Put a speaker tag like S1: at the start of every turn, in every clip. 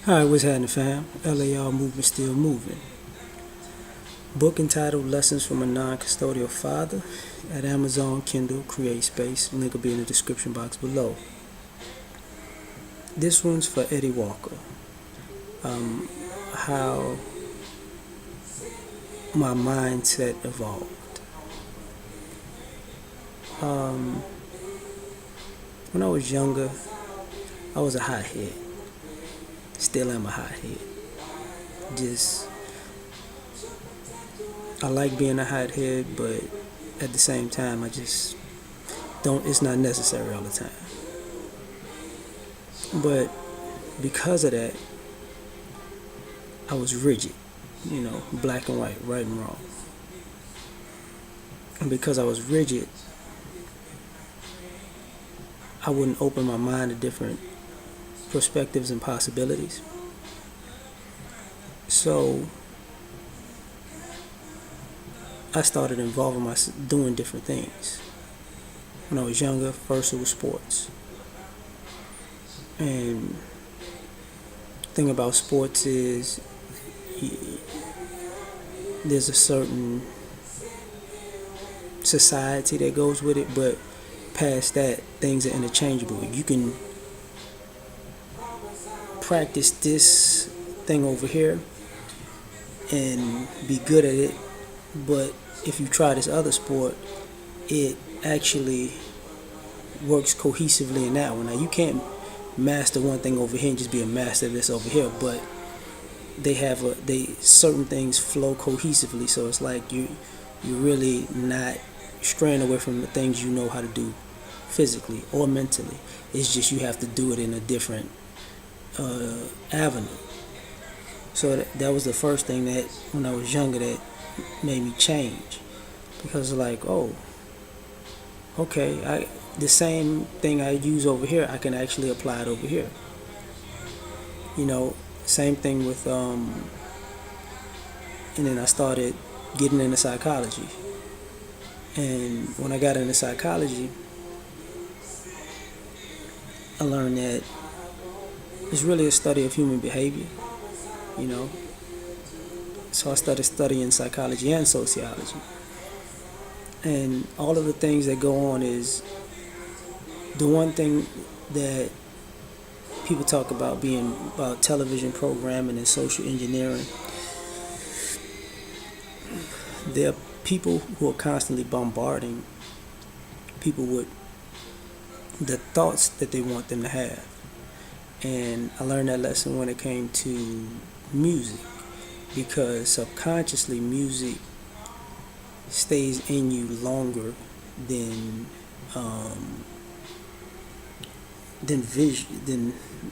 S1: Alright, what's happening, fam? L.A.R. movement still moving. Book entitled Lessons from a Non-Custodial Father at Amazon, Kindle, Create Space. Link will be in the description box below. This one's for Eddie Walker. How my mindset evolved. When I was younger, I was a hothead. Still am a hothead. Just I like being a hothead, but at the same time, I just don't. It's not necessary all the time. But because of that, I was rigid. Black and white, right and wrong. And because I was rigid, I wouldn't open my mind to different perspectives and possibilities. So I started involving myself, doing different things. When I was younger, first it was sports. And the thing about sports is there's a certain society that goes with it, but past that, things are interchangeable. You can practice this thing over here and be good at it, but if you try this other sport, it actually works cohesively in that one. Now, you can't master one thing over here and just be a master of this over here, but certain things flow cohesively, so it's like you're really not straying away from the things you know how to do physically or mentally. It's just you have to do it in a different avenue. So that was the first thing that when I was younger that made me change, because like, oh, okay, the same thing I use over here, I can actually apply it over here. Same thing with and then I started getting into psychology. And when I got into psychology, I learned that it's really a study of human behavior, So I started studying psychology and sociology. And all of the things that go on is the one thing that people talk about being about television programming and social engineering. There are people who are constantly bombarding people with the thoughts that they want them to have. And I learned that lesson when it came to music, because subconsciously music stays in you longer than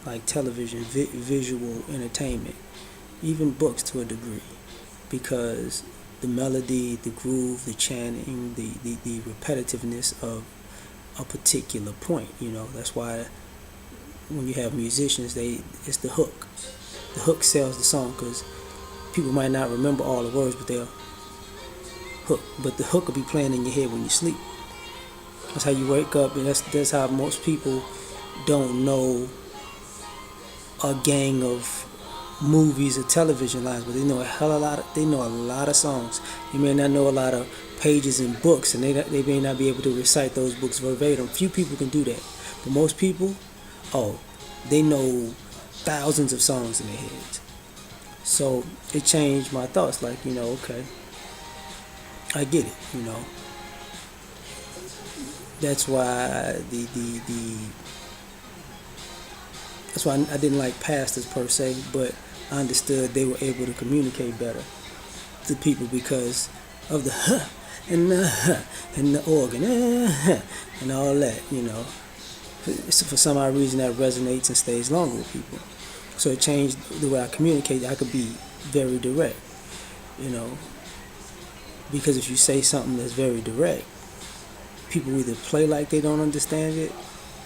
S1: like television, visual entertainment, even books to a degree, because the melody, the groove, the chanting, the repetitiveness of a particular point. That's why when you have musicians, it's the hook. The hook sells the song, because people might not remember all the words, but they'll hook. But the hook will be playing in your head when you sleep. That's how you wake up, and that's how most people don't know a gang of movies or television lines, but they know a lot of songs. You may not know a lot of pages in books, and they may not be able to recite those books verbatim. Few people can do that, but most people, they know thousands of songs in their heads. So it changed my thoughts. Like, okay, I get it. That's why that's why I didn't like pastors per se, but I understood they were able to communicate better to people because of the huh and the huh and the organ and all that. For some odd reason that resonates and stays longer with people. So it changed the way I communicate. I could be very direct, because if you say something that's very direct, people either play like they don't understand it,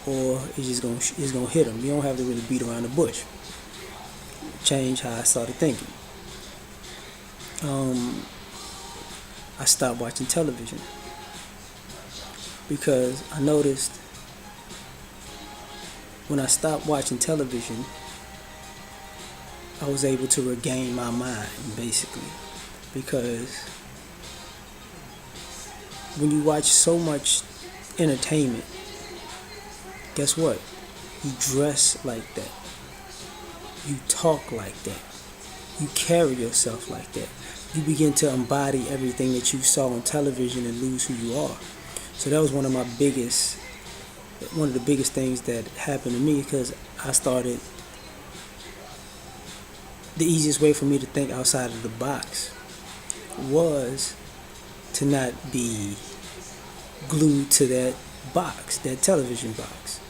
S1: or it's gonna hit them. You don't have to really beat around the bush. Change how I started thinking. I stopped watching television because I noticed when I stopped watching television, I was able to regain my mind, basically, because when you watch so much entertainment, guess what? You dress like that. You talk like that. You carry yourself like that. You begin to embody everything that you saw on television and lose who you are. So that was one of the biggest things that happened to me, because I started, the easiest way for me to think outside of the box was to not be glued to that box, that television box.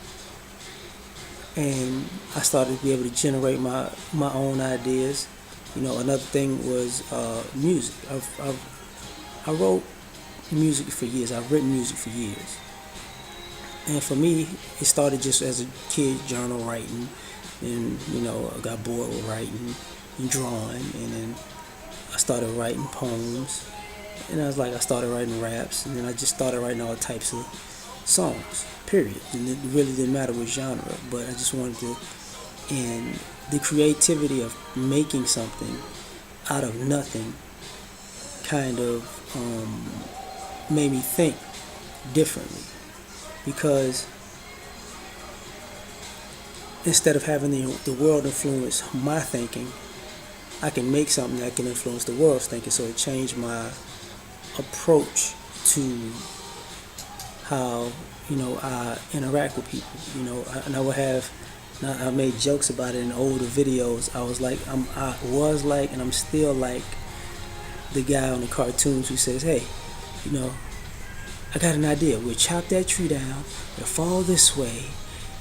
S1: And I started to be able to generate my own ideas. Another thing was music. I wrote music for years. I've written music for years. And for me, it started just as a kid, journal writing. And, I got bored with writing and drawing. And then I started writing poems. And I started writing raps. And then I just started writing all types of songs, period. And it really didn't matter what genre. But I just wanted to, and the creativity of making something out of nothing kind of made me think differently, because instead of having the world influence my thinking, I can make something that can influence the world's thinking. So it changed my approach to how I interact with people. And I would have. Now, I made jokes about it in older videos. I was like, and I'm still like the guy on the cartoons who says, "Hey, I got an idea. We'll chop that tree down. It'll fall this way,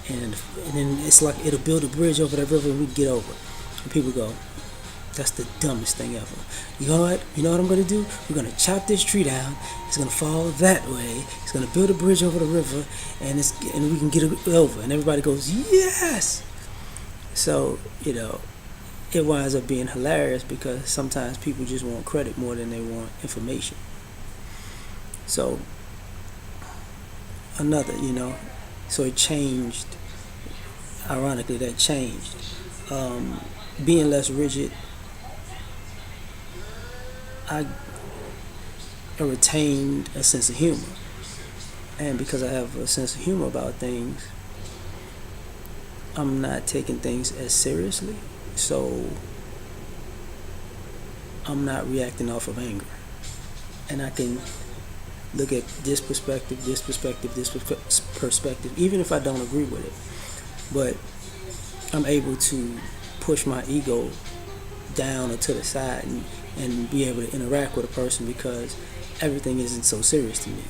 S1: and then it's like it'll build a bridge over that river, and we can get over." And people go, "That's the dumbest thing ever." You know what? You know what I'm gonna do? We're gonna chop this tree down. It's gonna fall that way. It's gonna build a bridge over the river, and we can get it over. And everybody goes, "Yes!" So it winds up being hilarious, because sometimes people just want credit more than they want information. So so it changed. Ironically, that changed. Being less rigid, I retained a sense of humor. And because I have a sense of humor about things, I'm not taking things as seriously. So I'm not reacting off of anger. And I can look at this perspective, this perspective, this perspective, even if I don't agree with it. But I'm able to push my ego down or to the side, and be able to interact with a person, because everything isn't so serious to me.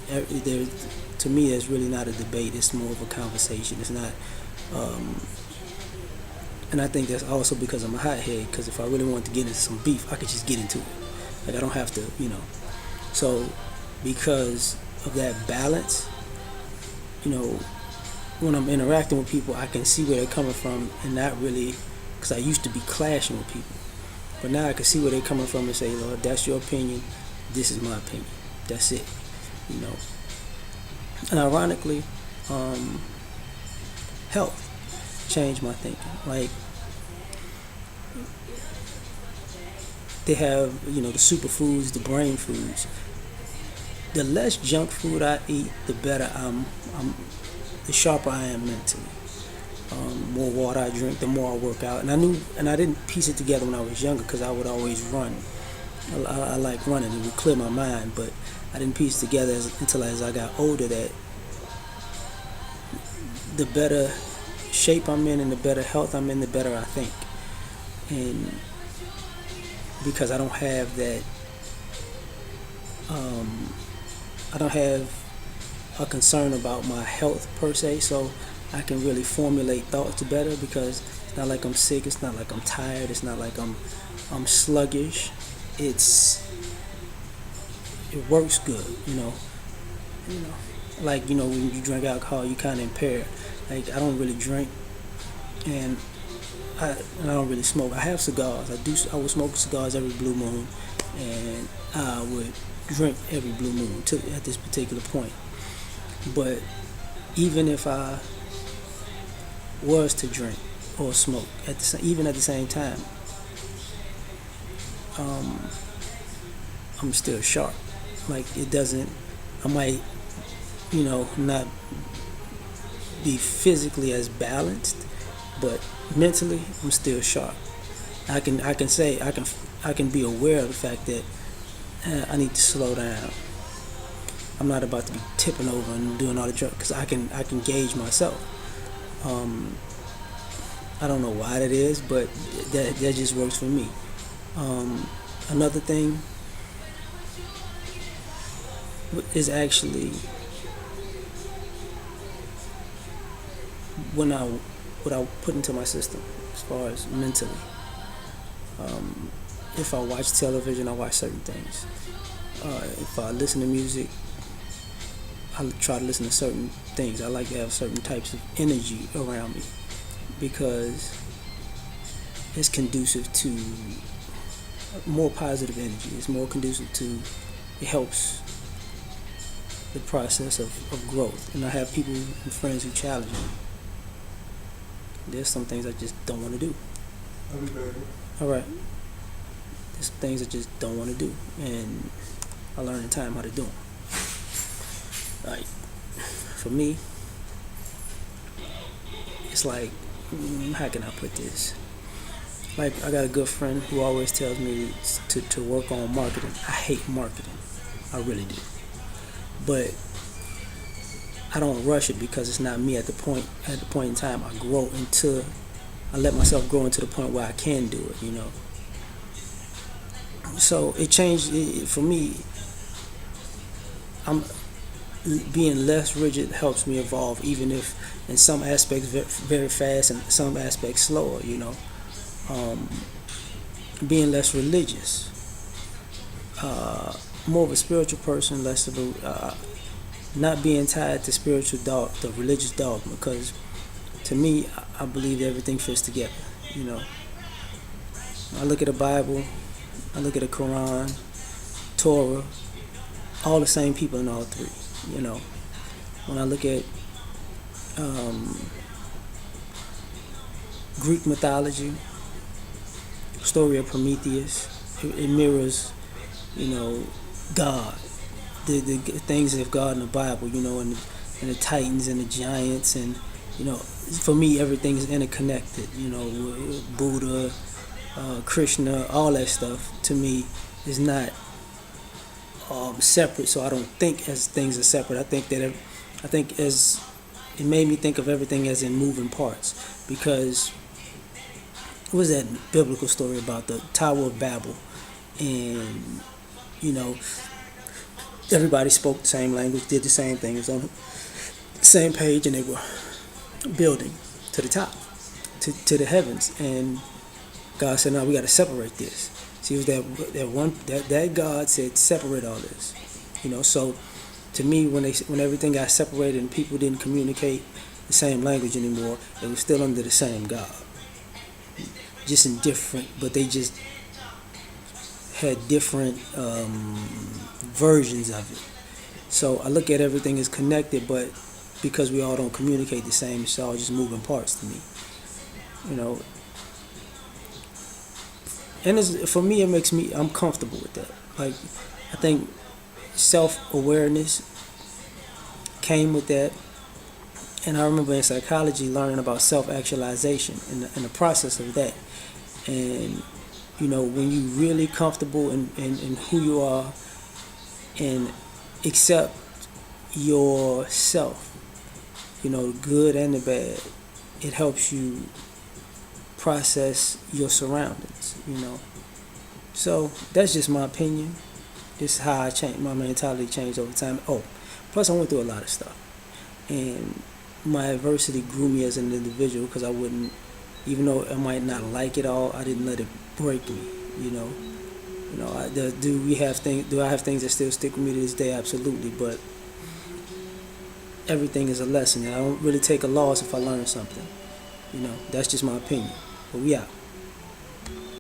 S1: To me, there's really not a debate. It's more of a conversation. It's not, and I think that's also because I'm a hothead, because if I really wanted to get into some beef, I could just get into it. Like, I don't have to, So because of that balance, when I'm interacting with people, I can see where they're coming from, and not really, because I used to be clashing with people. But now I can see where they're coming from and say, "Lord, that's your opinion. This is my opinion. That's it." And ironically, health changed my thinking. Like, they have, the superfoods, the brain foods. The less junk food I eat, the better the sharper I am mentally. More water I drink, the more I work out. And I didn't piece it together when I was younger, because I would always run. I like running. It would clear my mind, but I didn't piece it together until as I got older, that the better shape I'm in and the better health I'm in, the better I think. And because I don't have that, I don't have a concern about my health per se, so I can really formulate thoughts better, because it's not like I'm sick, it's not like I'm tired, it's not like I'm sluggish. It works good, Like, when you drink alcohol, you kind of impaired. Like, I don't really drink, and I don't really smoke. I have cigars. I would smoke cigars every blue moon, and I would drink every blue moon at this particular point. But even if I was to drink or smoke even at the same time, um, I'm still sharp. Like it doesn't. I might, not be physically as balanced, but mentally, I'm still sharp. I can be aware of the fact that I need to slow down. I'm not about to be tipping over and doing all the drugs because I can gauge myself. Um, I don't know why that is, but that just works for me. Another thing is actually when I what I put into my system as far as mentally. Um, if I watch television, I watch certain things. If I listen to music, I try to listen to certain things. I like to have certain types of energy around me because it's conducive to more positive energy. It's more conducive to, it helps the process of growth. And I have people and friends who challenge me. There's some things I just don't want to do. All right. There's some things I just don't want to do. And I learned in time how to do them. Like, for me, it's like, how can I put this? Like, I got a good friend who always tells me to work on marketing. I hate marketing. I really do. But I don't rush it because it's not me at the point in time. I let myself grow into the point where I can do it, So it changed for me. I'm being less rigid helps me evolve, even if in some aspects very fast and some aspects slower. Being less religious, more of a spiritual person, less of a not being tied to the religious dogma. Because to me, I believe everything fits together. I look at the Bible, I look at the Quran, Torah, all the same people in all three. When I look at Greek mythology, story of Prometheus, it mirrors, God, the things of God in the Bible, and the Titans and the giants, and for me everything is interconnected. Buddha, Krishna, all that stuff to me is not separate. So I don't think as things are separate. I think as it made me think of everything as in moving parts, because what was that biblical story about the Tower of Babel, and everybody spoke the same language, did the same thing, it was on the same page, and they were building to the top, to the heavens, and God said, "No, we got to separate this." See, it was that God said, "Separate all this," So, to me, when everything got separated and people didn't communicate the same language anymore, they were still under the same God, just in different, but they just had different versions of it. So I look at everything as connected, but because we all don't communicate the same, it's all just moving parts to me. And for me, I'm comfortable with that. Like, I think self-awareness came with that. And I remember in psychology learning about self-actualization and the process of that. And, when you really comfortable in who you are and accept yourself, the good and the bad, it helps you process your surroundings, So that's just my opinion. This is how my mentality changed over time. Oh, plus I went through a lot of stuff. And my adversity grew me as an individual because I wouldn't, even though I might not like it all, I didn't let it break me, Do I have things that still stick with me to this day? Absolutely, but everything is a lesson, and I don't really take a loss if I learn something. That's just my opinion. But we out.